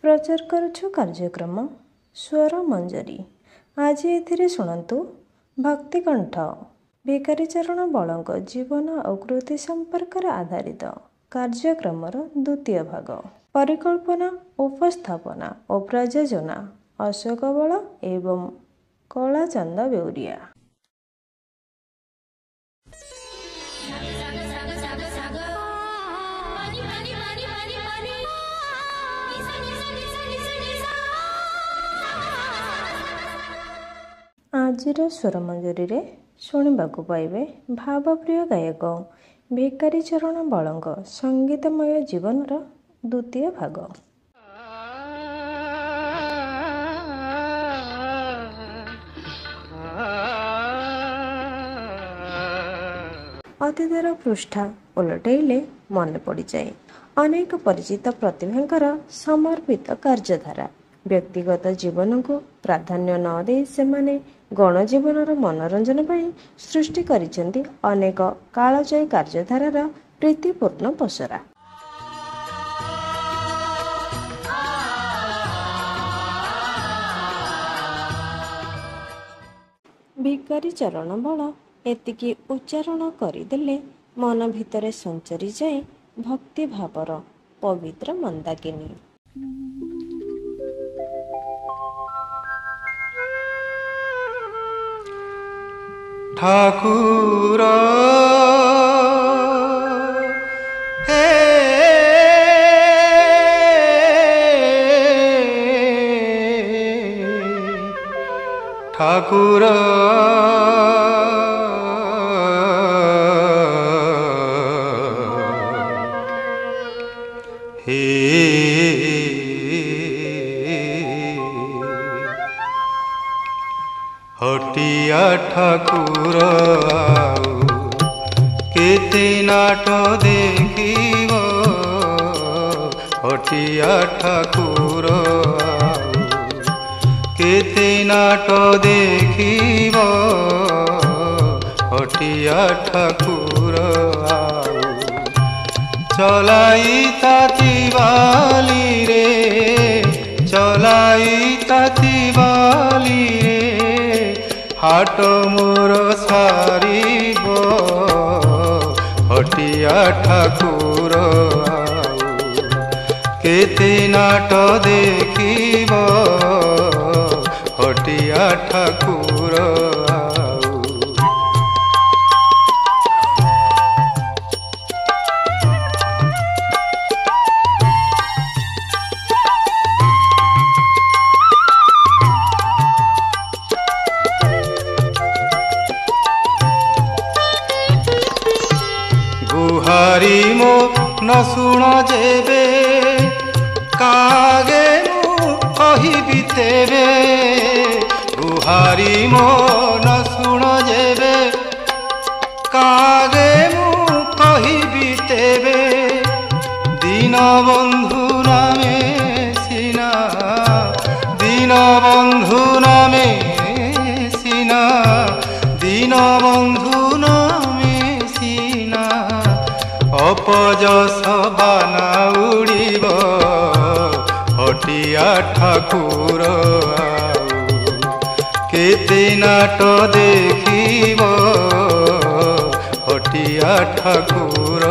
प्रचार करुछु कार्यक्रम स्वर मंजरी। आज एथिरे शुणन्तु भक्तिकंठ भिकारी चरण बलଙ୍କ जीवन और कृति संपर्क आधारित कार्यक्रमर द्वितीय भाग। परिकल्पना उपस्थापना और प्रयोजना अशोक बल एवं कलाचंद बेउरिया। आजिर स्वर मंजरी रे शुणिबाकु पाइबे भावप्रिय गायक भिकारी चरण बलଙ୍କ संगीतमय जीवनर द्वितीय भाग। अतीतर पृष्ठा उलटेले मन पड़ जाए अनेक परिचित प्रतिभांकर समर्पित कार्यधारा। व्यक्तिगत जीवन को प्राधान्य न दे सेमाने गणजीवनर मनोरंजन पर सृष्टि करिसेंती अनेक कालजयी कार्यधारार प्रीतिपूर्ण पसरा। भिकारी चरण बल एतिकी उच्चारण करदेले मन भितरे संचरी जाए भक्ति भावर पवित्र मंदाकिनी। ठाकुर हे ठाकुर हे हटिया ठाकुर केते नाट देखिब हटिया ठाकुर केते नाट देखिब हटिया ठाकुर चलाई ताती बाली रे चलाई ताती बाली रे हाट मोर सारिब हटिया ठाकुर केते नाट देखिब हटिया ठाकुर गुहारी मो न शुण जेबे कागे मु कहिबि तेबे गुहारी मो न शुण जेबे कागे मु कहिबि तेबे दीन बंधु नामे सिना दीन बंधु नामे सिना दीन बंधु अपजस बाना उड़ीब हटिया ठाकुर केते नाट देखिब हटिया ठाकुर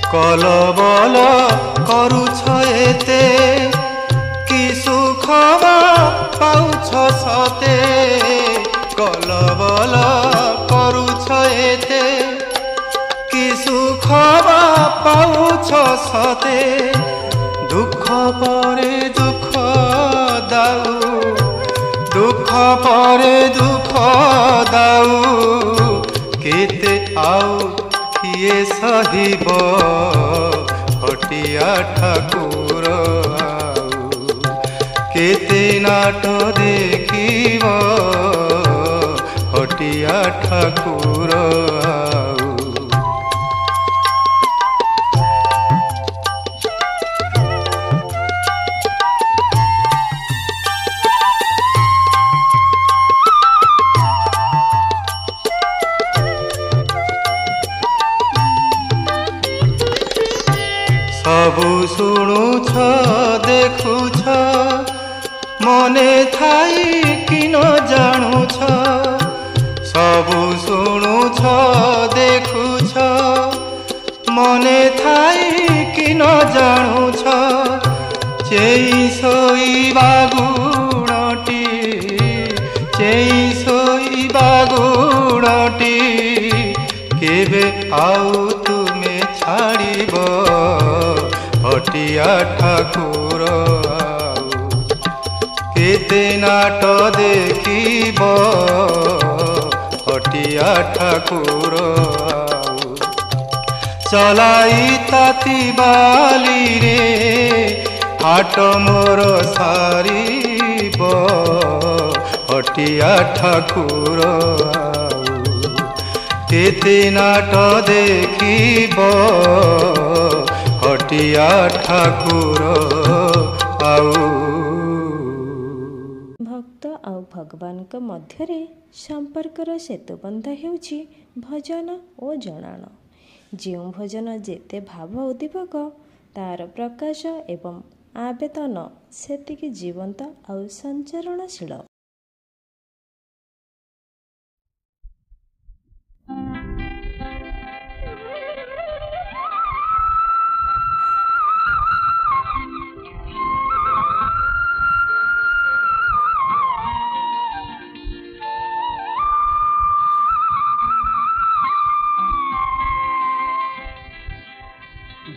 कलबल करुछ एते कि सुख पाउछ सते कलबल करुछ एते कि सुख पाउछ सते दुख परे दुख दाऊ दुख परे दुख दाऊ केते आउ किए सहिब हटिया ठाकुर केते नाट देखिब हटिया ठाकुर सबु शुणुछ देखुछ मने थाई कि न जानुछ सबु शुणुछ देखुछ मने थाई कि न जानुछ चेई सोईबा गुणटी चेई सोईबा गुणटी केबे आउ तुमे छाड़िब हटिया ठाकुर केते नाट देखिब हटिया ठाकुर चलाई ताती बाली रे हाट मोर सारीब हटिया ठाकुर केते नाट देखिब हटिया ठाकुर भक्त आउ भगवान मध्य संपर्कर सेतुबंध हेउछि भजन और जनाण। जो भजन जेते भाव उद्दीपक तार प्रकाश एवं आवेदन सेतिकी जीवंत आउ संचरणशील।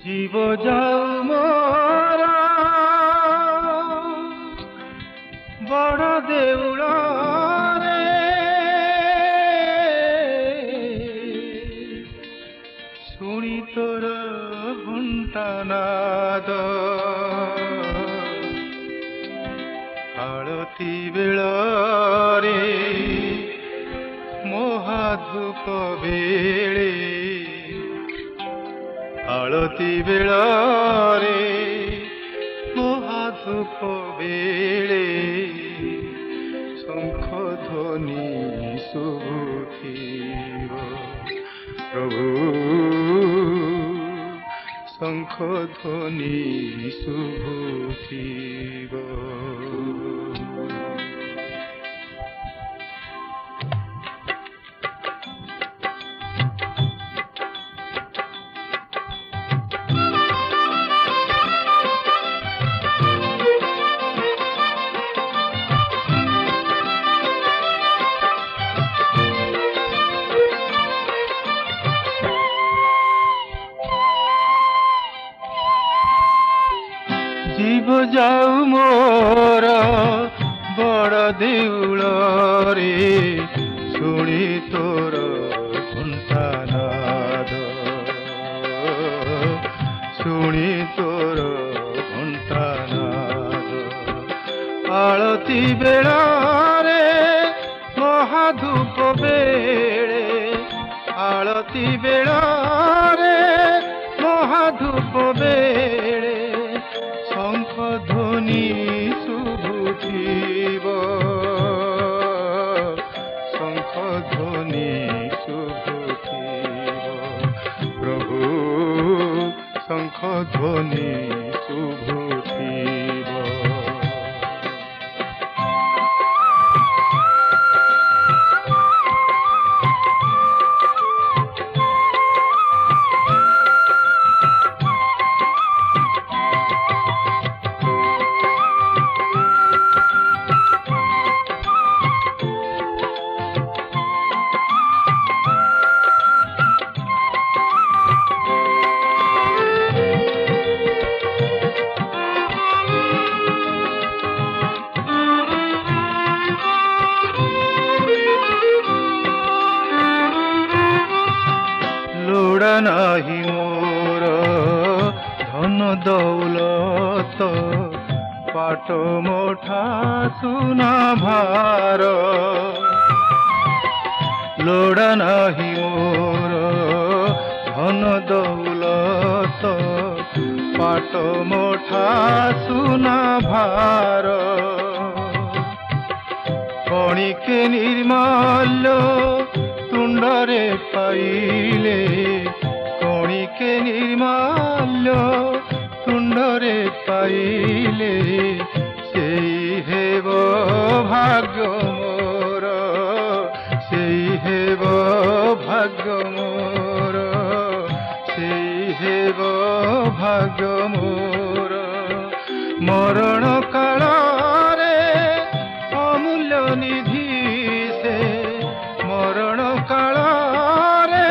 जीव जाऊ मोरा बड़ देउल शुणी तोर घंटानाद आळती बेल महाधूप बेले आळती बेलारे महाधूप बेले शंख ध्वनि शुभुथिब प्रभु शंख ध्वनि शुभुथिब। जीव जाऊ मोर बड़ देउल रे शुणी तोर घंटानाद शुणी तोर घंटानाद आळती बेलारे महाधूप बेले आळती बेलारे महाधूप बेले शंख ध्वनि शुभुथिब शंख ध्वनि शुभुथिब प्रभु शंख ध्वनि शुभुथिब। नाही मोर धन दौलत पाट मोठा सुना भार लोड़ा नाही मोर धन दौलत पाट मोठा सुना भार कणिके निर्मल्य तुंडरे पाइले कणिके निर्मल्य କୋଳରେ ପାଇଲେ ସେଇ ହେବ ଭାଗ୍ୟ ମୋର, ସେଇ ହେବ ଭାଗ୍ୟ ମୋର, ସେଇ ହେବ ଭାଗ୍ୟ ମୋର। ମରଣ କାଳରେ ଅମୂଲ୍ୟ ନିଧି ସେ, ମରଣ କାଳରେ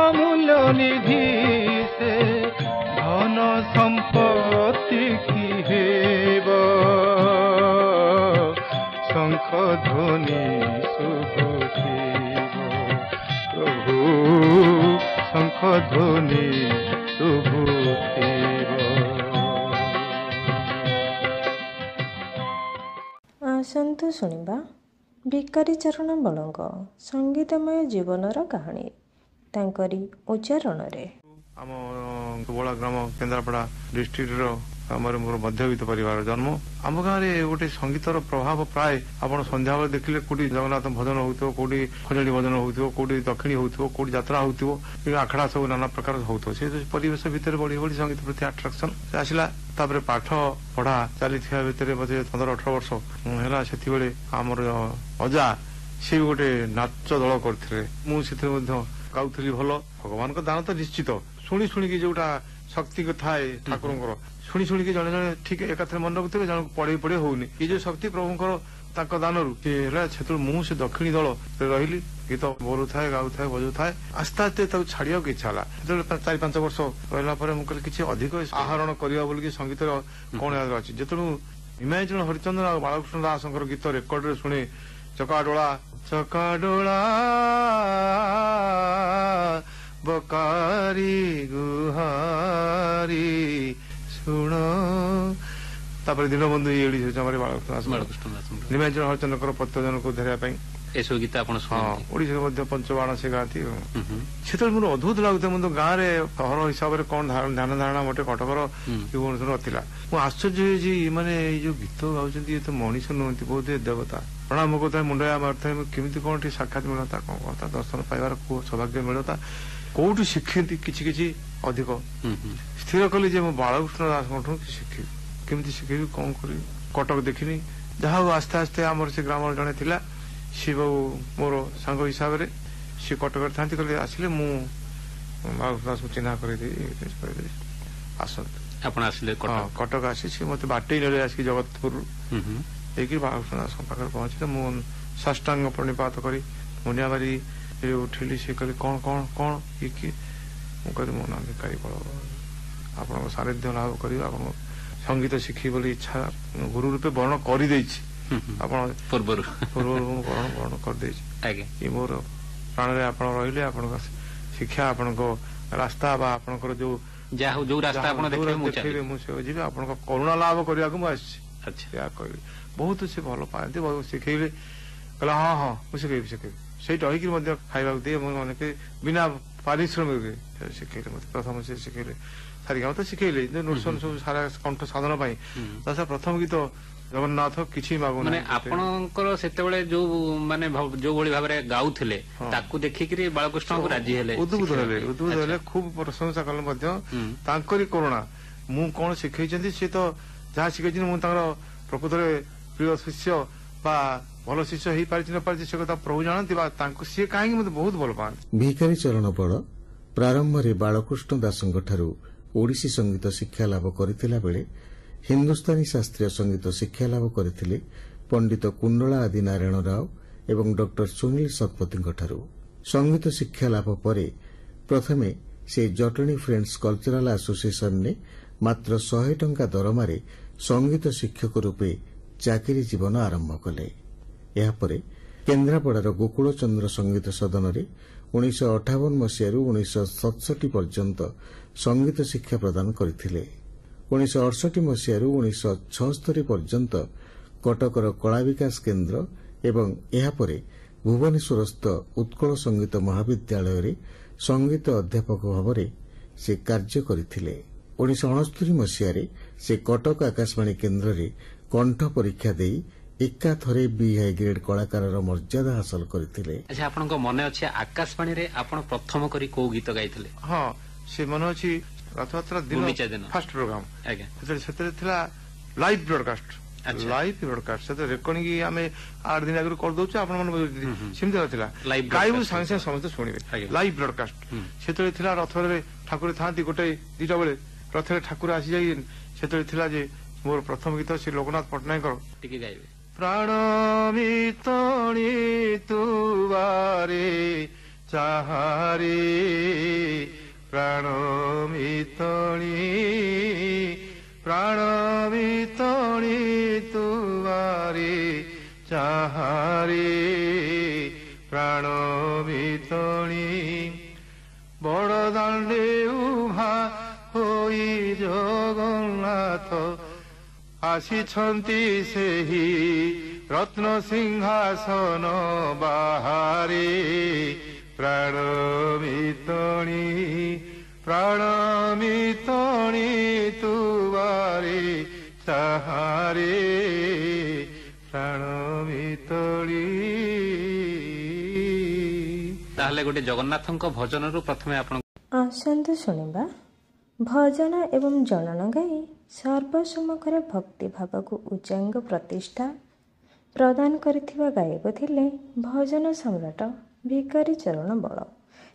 ଅମୂଲ୍ୟ ନିଧି ସେ, ଧନ ସମ୍ପତ୍ତି କି ହେବ ଶଙ୍ଖ ଧ୍ୱନି ଶୁଭୁଥିବ ପ୍ରଭୁ, ଶଙ୍ଖ ଧ୍ୱନି ଶୁଭୁଥିବ। ଆସନ୍ତୁ ଶୁଣିବା ଭିକାରୀ ଚରଣ ବଳଙ୍କ ସଙ୍ଗୀତମୟ ଜୀବନର କାହାଣୀ ତାଙ୍କରି ଉଚ୍ଚାରଣରେ। ଆମ ବଳା ଗ୍ରାମ କେନ୍ଦ୍ରାପଡ଼ା ଡିଷ୍ଟ୍ରିକ୍ଟର ଆମର ମୋର ମଧ୍ୟବିତ୍ତ ପରିବାର ଜନ୍ମ। ଆମ ଗାଁରେ ଗୋଟେ ସଙ୍ଗୀତର ପ୍ରଭାବ ପ୍ରାୟ ଆପଣ ସନ୍ଧ୍ୟାବେଳେ ଦେଖିଲେ କୋଉଠି ଜଗନ୍ନାଥ ଭଜନ ହଉଥିବ, କୋଉଠି ଖଞ୍ଜଣି ଭଜନ ହଉଥିବ, କୋଉଠି ଦକ୍ଷିଣୀ ହଉଥିବ, କୋଉଠି ଯାତ୍ରା ହଉଥିବ, ଆଖଡ଼ା ସବୁ ନାନା ପ୍ରକାର ହଉଥିବ। ସେ ପରିବେଶ ଭିତରେ ବଢି ବଢି ସଙ୍ଗୀତ ପ୍ରତି ଆଟ୍ରାକ୍ସନ ଆସିଲା। ତାପରେ ପାଠ ପଢା ଚାଲିଥିବା ଭିତରେ ବୋଧେ 15-18 ବର୍ଷ ହେଲା, ସେତେବେଳେ ଆମର ଅଜା ସେ ଗୋଟେ ନାଚ ଦଳ କରିଥିଲେ। ମୁଁ ସେଥିରେ ମଧ୍ୟ ଗାଉଥିଲି ଭଲ। ଭଗବାନଙ୍କ ଦାନ ତ ନିଶ୍ଚିତ, ଶୁଣି ଶୁଣିକି ଯୋଉଟା ଶକ୍ତି ଥାଏ ଠାକୁରଙ୍କର, ଶୁଣି ଶୁଣିକି ଜଣେ ଜଣେ ଠିକ ଏକାଥରେ ମନେ ରଖୁଥିବେ, ଜଣକୁ ପଢେଇ ପଢେଇ ହଉନି। ଏ ଯୋଉ ଶକ୍ତି ପ୍ରଭୁଙ୍କର ତାଙ୍କ ଦାନରୁ ସେ ହେଲା। ସେତେବେଳେ ମୁଁ ସେ ଦକ୍ଷିଣୀ ଦଳ ରହିଲି, ଗୀତ ବୋଲୁଥାଏ, ଗାଉଥାଏ, ବଜଉଥାଏ। ଆସ୍ତେ ଆସ୍ତେ ତାକୁ ଛାଡିବାକୁ ଇଚ୍ଛା ହେଲା। ସେତେବେଳେ 4-5 ବର୍ଷ ରହିଲା ପରେ ମୁଁ କହିଲି କିଛି ଅଧିକ ଆହରଣ କରିବା ବୋଲିକି ସଙ୍ଗୀତର କଣ ଅଛି। ଯେତେବେଳେ ହିମାଚଳ ହରିଚନ୍ଦ୍ର ଆଉ ବାଳକୃଷ୍ଣ ଦାସଙ୍କର ଗୀତ ରେକର୍ଡରେ ଶୁଣେ, ଚକାଡୋଳା ଚକାଡୋଳା ବକାରୀ ଗୁହାରୀ ଶୁଣ, ତାପରେ ଦୀନବନ୍ଧୁ ଏଇଠି ବାଳକୃଷ୍ଣ ଦାସ ନିମାଞ୍ଚଳ ହରିଚନ୍ଦ୍ରଙ୍କର ପ୍ରତ୍ୟଜନକୁ ଧରିବା ପାଇଁ ଏସବୁ ଗୀତ ଆପଣ ଓଡିଶାରେ ମଧ୍ୟ ପଞ୍ଚବାଣ ସେ ଗାଆନ୍ତି। ସେତେବେଳେ ମୋର ଅଦ୍ଭୁତ ଲାଗୁଥାଏ। ମୁଁ ତ ଗାଁରେ ସହର ହିସାବରେ କଣ ଧ୍ୟାନ ଧାରଣା ମୋଟେ କଟକର ଭୁବନେଶ୍ୱର ନଥିଲା। ମୁଁ ଆଶ୍ଚର୍ଯ୍ୟ ହେଇଛି, ମାନେ ଏଇ ଯୋଉ ଗୀତ ଗାଉଛନ୍ତି ଏ ତ ମଣିଷ ନୁହନ୍ତି, ବହୁତ ଦେବତା। ପ୍ରଣାମ କରୁଥାଏ, ମୁଣ୍ଡୟା ମାରୁଥାଏ, କେମିତି କଣ ଟିକେ ସାକ୍ଷାତ ମିଳନ୍ତା, କଣ କଥା ଦର୍ଶନ ପାଇବାର ସୌଭାଗ୍ୟ ମିଳନ୍ତା, କୋଉଠୁ ଶିଖନ୍ତି କିଛି କିଛି ଅଧିକ। ସ୍ଥିର କଲି ଯେ ମୁଁ ବାଳକୃଷ୍ଣ ଦାସଙ୍କଠୁ ଶିଖିବି, କେମିତି ଶିଖିବି, କଣ କରିବି। କଟକ ଦେଖିନି। ଯାହା ହଉ ଆସ୍ତେ ଆସ୍ତେ ଆମର ସେ ଗ୍ରାମର ଜଣେ ଥିଲା, ସିଏ ବାବୁ ମୋର ସାଙ୍ଗ ହିସାବରେ, ସିଏ କଟକରେ ଥାନ୍ତି। କହିଲେ ଆସିଲେ ମୁଁ ବାଳକୃଷ୍ଣ ଦାସଙ୍କୁ ଚିହ୍ନା କରିଦେବି, ଆସନ୍ତୁ। ଆପଣ ଆସିଲେ କଟକ ଆସି ସିଏ ମତେ ବାଟେଇ ନେଲେ ଆସିକି ଜଗତପୁରରୁ ହେଇକି ବାଳକୃଷ୍ଣ ଦାସଙ୍କ ପାଖରେ ପହଞ୍ଚିଲେ। ମୁଁ ସାଷ୍ଟାଙ୍ଗ ପ୍ରଣିପାତ କରି ମୁଣ୍ଡିଆ ମାରି ଉଠିଲି। ସିଏ କହିଲେ କଣ କଣ କଣ କି? ମୁଁ କହିଲି ମୋ ନାଁ ଭିକାରୀ ବଳ, ଆପଣଙ୍କ ସାନ୍ନିଧ୍ୟ ଲାଭ କରିବି, ଆପଣଙ୍କ ସଙ୍ଗୀତ ଶିଖିବି ବୋଲି ଇଚ୍ଛା ଗୁରୁ ରୂପେ ବରଣ କରିଦେଇଛି। ଆପଣ ପୂର୍ବରୁ ମୁଁ ବରଣ କରିଦେଇଛି। କି ମୋର ପ୍ରାଣରେ ଆପଣ ରହିଲେ, ଆପଣଙ୍କ ଶିକ୍ଷା, ଆପଣଙ୍କ ରାସ୍ତା ବା ଆପଣଙ୍କର ଯୋଉ ରାସ୍ତା ଆପଣ ଦେଖେଇବେ ମୁଁ ସେ ଯିବି, ଆପଣଙ୍କ କରୁଣା ଲାଭ କରିବାକୁ ମୁଁ ଆସିଛି। ଏହା କହିଲି। ବହୁତ ସେ ଭଲ ପାଆନ୍ତି, ବହୁତ ଶିଖେଇଲେ। କହିଲା ହଁ ହଁ ମୁଁ ଶିଖେଇବି। ସେଇଠି ରହିକି ମଧ୍ୟ ଖାଇବାକୁ ଦିଏ। ମୁଁ ଅନେକ ବିନା ପାରିଶ୍ରମିକରେ ଶିଖେଇଲେ ମତେ। ପ୍ରଥମ ସେ ଶିଖେଇଲେ ସାରିକା ମତେ ଶିଖେଇଲେ ନୃସନ ସବୁ ସାରା କଣ୍ଠ ସାଧନ ପାଇଁ। ପ୍ରଥମ ଗୀତ ଜଗନ୍ନାଥ କିଛି ମାଗୁନି। ମାନେ ଆପଣଙ୍କର ସେତେବେଳେ ଯୋଉ ମାନେ ଯୋଉ ଭଳି ଭାବରେ ଗାଉଥିଲେ ତାକୁ ଦେଖିକିରି ବାଳକୃଷ୍ଣଙ୍କୁ ରାଜି ହେଲେ, ଉଦ୍ବୁଦ୍ଧ ହେଲେ, ଖୁବ ପ୍ରଶଂସା କଲେ ମଧ୍ୟ। ତାଙ୍କରି କରୁଣା। ମୁଁ କଣ ଶିଖେଇଛନ୍ତି, ସିଏ ତ ଯାହା ଶିଖେଇଛନ୍ତି ମୁଁ ତାଙ୍କର ପ୍ରକୃତରେ ପ୍ରିୟ ଶିଷ୍ୟ ବା ଭଲ ଶିଷ୍ୟ ହେଇପାରିଛି ନ ପାରିଛି ସେ କଥା ପ୍ରଭୁ ଜାଣନ୍ତି, ବା ତାଙ୍କୁ ସିଏ କାହିଁକି ମତେ ବହୁତ ଭଲ ପାଆନ୍ତି। ଭିକାରୀ ଚରଣ ବଳ ପ୍ରାରମ୍ଭରେ ବାଳକୃଷ୍ଣ ଦାସଙ୍କଠାରୁ ଓଡ଼ିଶୀ ସଙ୍ଗୀତ ଶିକ୍ଷା ଲାଭ କରିଥିଲା ବେଳେ ହିନ୍ଦୁସ୍ତାନୀ ଶାସ୍ତ୍ରୀୟ ସଙ୍ଗୀତ ଶିକ୍ଷା ଲାଭ କରିଥିଲେ ପଣ୍ଡିତ କୁଣ୍ଡଳା ଆଦି ନାରାୟଣ ରାଓ ଏବଂ ଡକ୍ଟର ସୁନୀଲ ଶତପଥୀଙ୍କଠାରୁ। ସଙ୍ଗୀତ ଶିକ୍ଷା ଲାଭ ପରେ ପ୍ରଥମେ ସେ ଜଟଣୀ ଫ୍ରେଣ୍ଡସ୍ କଲଚରାଲ ଆସୋସିଏସନରେ ମାତ୍ର 100 ଟଙ୍କା ଦରମାରେ ସଙ୍ଗୀତ ଶିକ୍ଷକ ରୂପେ ଚାକିରି ଜୀବନ ଆରମ୍ଭ କଲେ। ଏହାପରେ କେନ୍ଦ୍ରାପଡ଼ାର ଗୋକୁଳଚନ୍ଦ୍ର ସଙ୍ଗୀତ ସଦନରେ 1958 ମସିହାରୁ 1967 ପର୍ଯ୍ୟନ୍ତ ସଙ୍ଗୀତ ଶିକ୍ଷା ପ୍ରଦାନ କରିଥିଲେ। 1968 ମସିହାରୁ 1976 ପର୍ଯ୍ୟନ୍ତ କଟକର କଳା ବିକାଶ କେନ୍ଦ୍ର ଏବଂ ଏହାପରେ ଭୁବନେଶ୍ୱରସ୍ଥ ଉତ୍କଳ ସଙ୍ଗୀତ ମହାବିଦ୍ୟାଳୟରେ ସଙ୍ଗୀତ ଅଧ୍ୟାପକ ଭାବରେ ସେ କାର୍ଯ୍ୟ କରିଥିଲେ। 1969 ମସିହାରେ ସେ କଟକ ଆକାଶବାଣୀ କେନ୍ଦ୍ରରେ କଣ୍ଠ ପରୀକ୍ଷା ଦେଇ ଏକାଥରେ ବିହାଇ ଗ୍ରେଡ୍ କଳାକାରର ମର୍ଯ୍ୟାଦା ହାସଲ କରିଥିଲେ। ଆଚ୍ଛା, ଆପଣଙ୍କ ମନେ ଅଛି ଆକାଶବାଣୀରେ ଆପଣ ପ୍ରଥମ କରି କୋଉ ଗୀତ ଗାଇଥିଲେ? ହଁ, ସେ ମନେ ଅଛି। ରଥଯାତ୍ରା ଗୁଣ୍ଡିଚା ଦିନ ଫାଷ୍ଟ ପ୍ରୋଗ୍ରାମ ଆଜ୍ଞା ସେଥିରେ ଥିଲା ଲାଇଭ ବ୍ରଡକାଷ୍ଟ ଆଚ୍ଛା। ଲାଇଭ ବ୍ରଡକାଷ୍ଟ ସେଥିରେ ରେକର୍ଡିଂ ଆମେ 8 ଦିନ ଆଗରୁ କରିଦଉଛୁ ଆପଣ ମାନେ ସେମିତି ନଥିଲା Live ଗାଇବୁ broadcast। ସାଙ୍ଗେ ସାଙ୍ଗେ ସମସ୍ତେ ଶୁଣିବେ ଆଜ୍ଞା। ଲାଇଭ ବ୍ରଡକାଷ୍ଟ ସେତେବେଳେ ଥିଲା ରଥରେ ଠାକୁର ଥାନ୍ତି ଗୋଟେ 2ଟା ବେଳେ ରଥରେ ଠାକୁର ଆସିଯାଇ ସେତେବେଳେ ଥିଲା ଯେ ମୋର ପ୍ରଥମ ଗୀତ ଶ୍ରୀ ଲୋକନାଥ ପଟ୍ଟନାୟକଙ୍କର ଟିକେ ଗାଇବେ ପ୍ରାଣ ମିତଣି ତୁବାରେ ଚାହାରେ ପ୍ରାଣ ମିତଣି ତୁବାରେ ଚାହାରେ ପ୍ରାଣ ମିତଣି ବଡ଼ ଦାଣ୍ଡେ ଉଭା ହୋଇ ଜଗନ୍ନାଥ ଆସିଛନ୍ତି ସେହି ରତ୍ନ ସିଂହାସନ ବାହାରେ ପ୍ରାଣ ମିତଣି ତୁବାରେ ଚାହାରେ ପ୍ରାଣ ମିତଣି। ତାହେଲେ ଗୋଟେ ଜଗନ୍ନାଥଙ୍କ ଭଜନରୁ ପ୍ରଥମେ ଆପଣ ଆସନ୍ତୁ ଶୁଣିବା ଭଜନ ଏବଂ ଜଣନ ଗାଇ ସର୍ବସମ୍ମୁଖରେ ଭକ୍ତି ଭାବକୁ ଉଚ୍ଚାଙ୍ଗ ପ୍ରତିଷ୍ଠା ପ୍ରଦାନ କରିଥିବା ଗାୟକ ଥିଲେ ଭଜନ ସମ୍ରାଟ ଭିକାରୀ ଚରଣ ବଳ।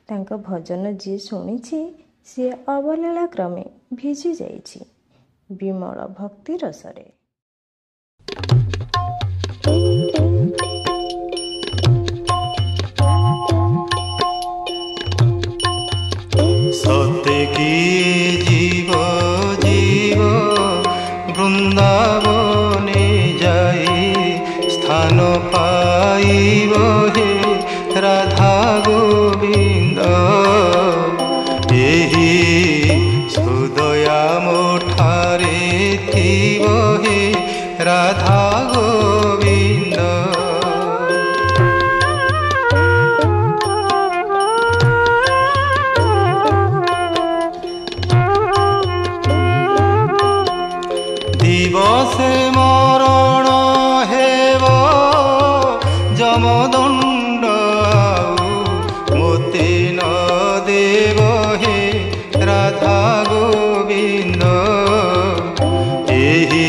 ତାଙ୍କ ଭଜନ ଯିଏ ଶୁଣିଛି ସିଏ ଅବଲୀଳା କ୍ରମେ ଭିଜି ଯାଇଛି ବିମଳ ଭକ୍ତି ରସରେ। सत्य की जीव जीव वृंदावने जाई स्थान पाइब हे राधा गोविंद एही सुदया मोठारे थिब हे राधा गोविंद। दिवसे मरण हेव जमदंड मोते न देव हे राधा गोविंद एही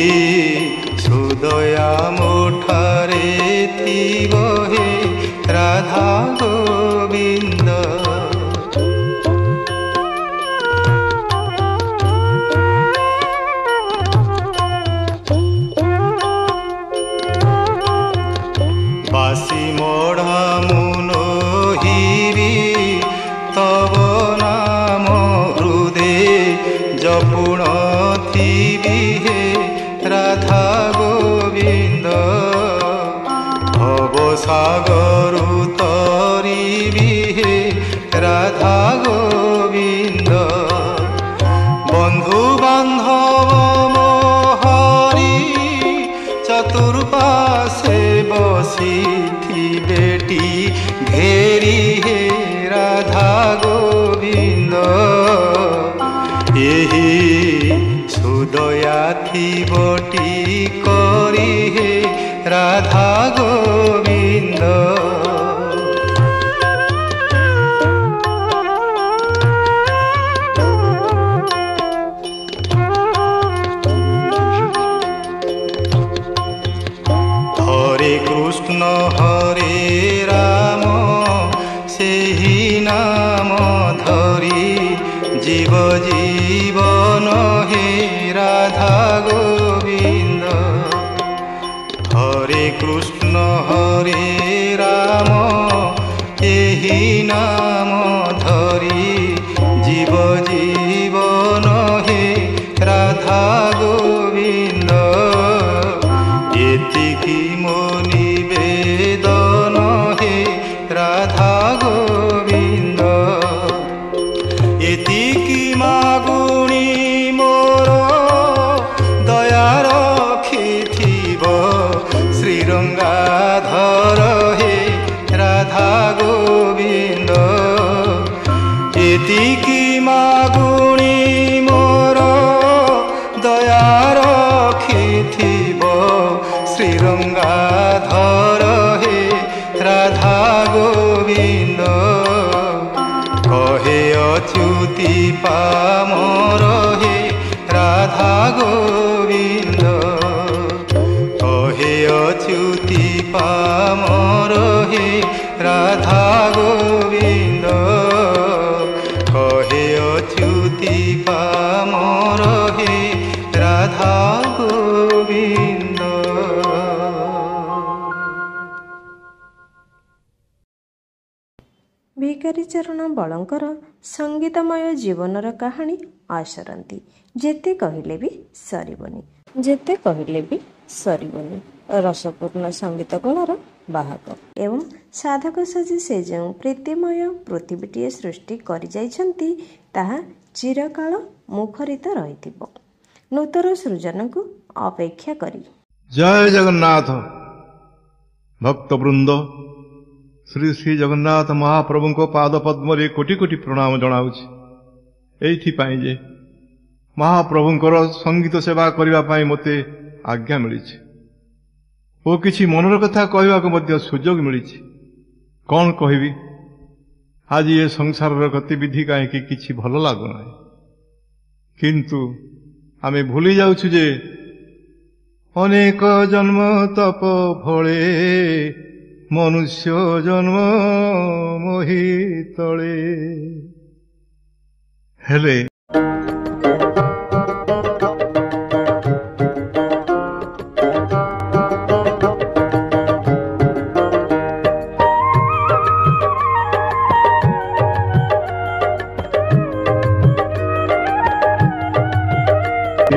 सुदया मोठारे थिब हे राधा गोविंद। बासी मोढ़ा मुनो हिरी तब नाम हृदे जपुण थिबी हे राधा गोविंद भव सागर तरिबी हे राधा गोविंद बंधु बांधव मोहरी चतुर्पाशे बसी थी बेटी घेरी हे राधा गोविंद यही सुदया थी बटी करी हे राधा गोविंद। हरे कृष्ण हरे राम सेही नाम धरी जीव जीवन हे राधा गोविंद हरे कृष्ण हरे राम एही नाम धरी जीव जीवन हे राधा गोविंद एतिकी मो निवेदन हे राधा गोविंद एतिकी मागुणी मोर दया रखिथिब श्रीरंगाधर हे राधा गोविंद एतिकी मागुणी मोर दया रखिथिब श्रीरंगाधर हे राधा गोविंद कहे अच्युति पामर রাধা গোবিন্দ কহে অচ্যুতি পামর হে রাধা গোবিন্দ। ଭିକାରୀ ଚରଣ ବଳଙ୍କର ସଙ୍ଗୀତମୟ ଜୀବନର କାହାଣୀ ଆସରନ୍ତି ଯେତେ କହିଲେ ବି ସରିବନି, ଯେତେ କହିଲେ ବି ସରିବନି। ରସପୂର୍ଣ୍ଣ ସଙ୍ଗୀତ କଳାର ବାହକ ଏବଂ ସାଧକ ସାଜି ସେ ଯେଉଁ ପ୍ରୀତିମୟ ପୃଥିବୀଟିଏ ସୃଷ୍ଟି କରିଯାଇଛନ୍ତି ତାହା ଚିରକାଳ ମୁଖରିତ ରହିଥିବ ନୂତନ ସୃଜନକୁ ଅପେକ୍ଷା କରି। ଜୟ ଜଗନ୍ନାଥ ଭକ୍ତବୃନ୍ଦ, ଶ୍ରୀ ଶ୍ରୀ ଜଗନ୍ନାଥ ମହାପ୍ରଭୁଙ୍କ ପାଦ ପଦ୍ମରେ କୋଟି କୋଟି ପ୍ରଣାମ ଜଣାଉଛି। ଏଇଥିପାଇଁ ଯେ ମହାପ୍ରଭୁଙ୍କର ସଙ୍ଗୀତ ସେବା କରିବା ପାଇଁ ମୋତେ ଆଜ୍ଞା ମିଳିଛି ଓ କିଛି ମନର କଥା କହିବାକୁ ମଧ୍ୟ ସୁଯୋଗ ମିଳିଛି। କ'ଣ କହିବି, ଆଜି ଏ ସଂସାରର ଗତିବିଧି କାହିଁକି କିଛି ଭଲ ଲାଗୁନାହିଁ। କିନ୍ତୁ ଆମେ ଭୁଲି ଯାଉଛୁ ଯେ ଅନେକ ଜନ୍ମ ତପ ଫଳେ ମନୁଷ୍ୟ ଜନ୍ମ ମୋହି ତଳେ। ହେଲେ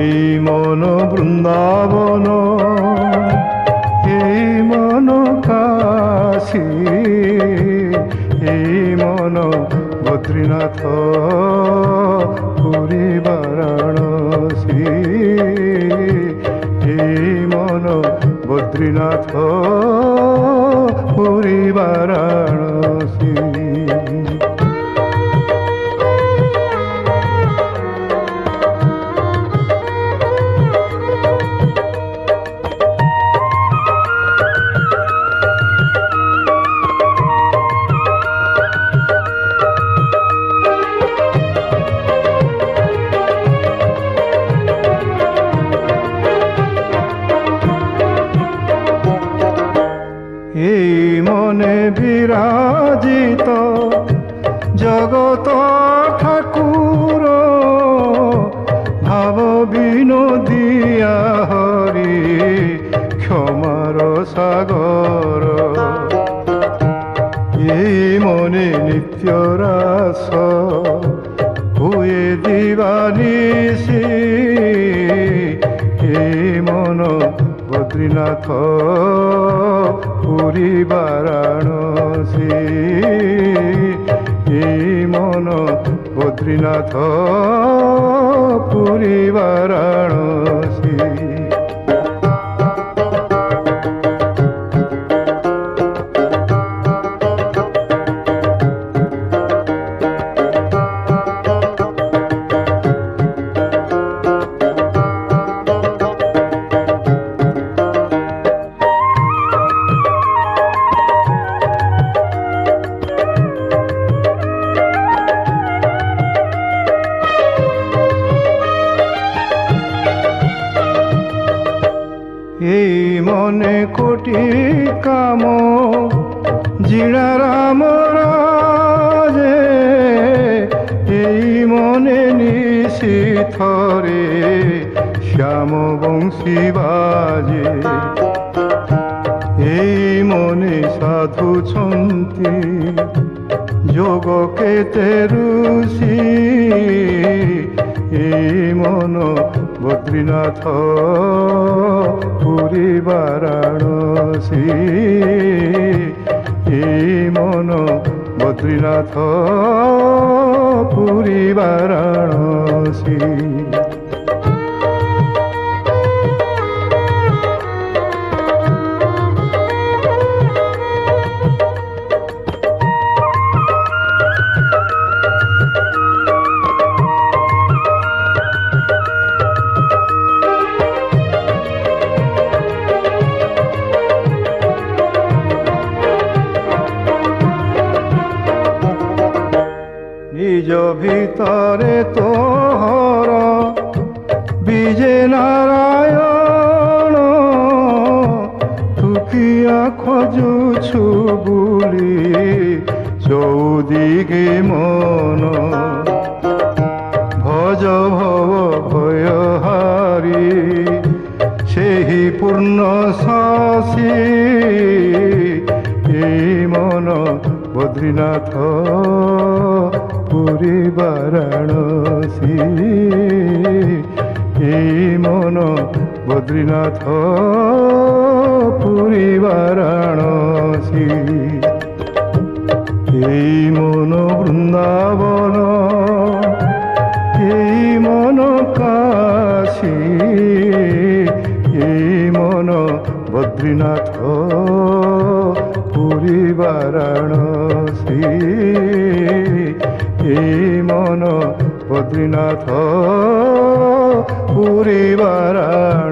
এই মন বৃন্দাবন, এই মন কাশী, এই মন বদ্রীনাথ পুরী বারাণসী, এই মন বদ্রীনাথ পুরী বারাণসী। এই মনে বিরাজিত জগত ঠাকুর, ভাব বিনোদিয়া হরি ক্ষমার সাগর। এই মনে নিত্য রাস হুয়ে দিবানিশি, এই মন বদ্রীনাথ পুরী বারাণসী, এই মন বদ্রীনাথ পুরী বারাণসী। এই মনে কোটি কাম জিণা রাম রাজে, এই মনে নিশিথরে শ্যাম বংশী বাজে, এই মনে সাধুছন্তি যোগ কেতে ঋষি, এই মন বদ্রীনাথ পুরী বারাণসী, এই মন বদ্রীনাথ পুরী বারাণসী। নিজ ভিতরে তোহর বিজে নারায়ণ, তুকিয়া খোঁজুছু বদ্রীনাথ পুরী বারাণসী এই মন বদ্রীনাথ পুরী বারাণসী এই মন বৃন্দাবন এই মন কাশী এই মন বদ্রীনাথ পুরী বারাণসী এই মন বদ্রীনাথ পুরী বারাণসী।